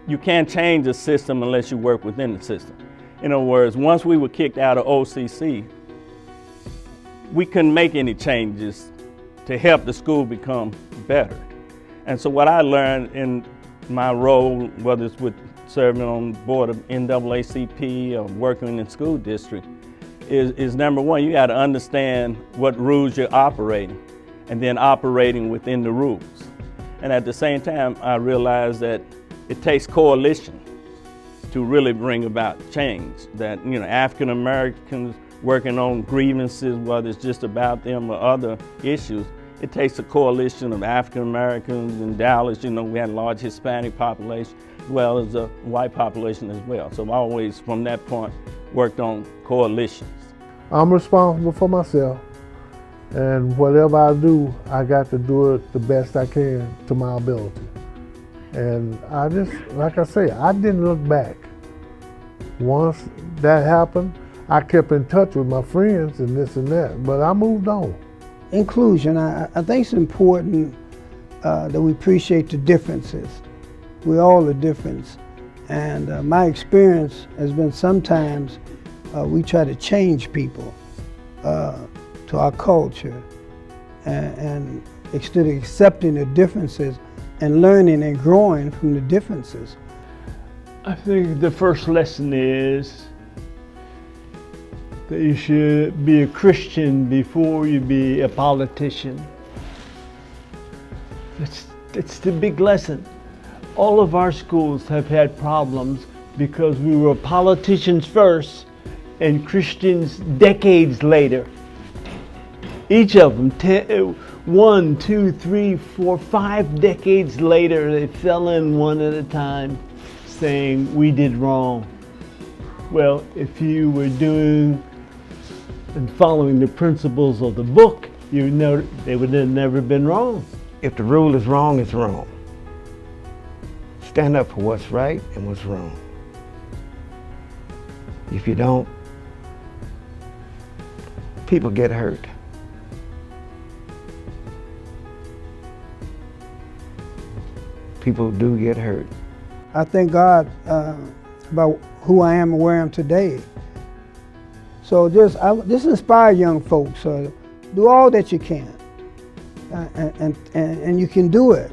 you can't change the system unless you work within the system. In other words, once we were kicked out of OCC, we couldn't make any changes to help the school become better. And so what I learned in my role, whether it's with serving on the board of NAACP or working in the school district, is number one, you got to understand what rules you're operating and then operating within the rules. And at the same time, I realized that it takes coalition to really bring about change. That, you know, African Americans working on grievances, whether it's just about them or other issues, it takes a coalition of African Americans in Dallas. You know, we had a large Hispanic population as well as a white population as well. So I always, from that point, worked on coalitions. I'm responsible for myself, and whatever I do, I got to do it the best I can to my ability. And I just, like I say, I didn't look back. Once that happened, I kept in touch with my friends and this and that, but I moved on. Inclusion, I think it's important that we appreciate the differences. We're all a difference. And my experience has been sometimes we try to change people to our culture, and instead of accepting the differences and learning and growing from the differences. I think the first lesson is that you should be a Christian before you be a politician. That's the big lesson. All of our schools have had problems because we were politicians first and Christians decades later. Each of them, 1, 2, 3, 4, 5 decades later, they fell in one at a time saying we did wrong. Well, if you were doing and following the principles of the book, you know they would have never been wrong. If the rule is wrong, it's wrong. Stand up for what's right and what's wrong. If you don't, people get hurt. People do get hurt. I thank God about who I am and where I am today. So just inspire young folks. Do all that you can, and you can do it.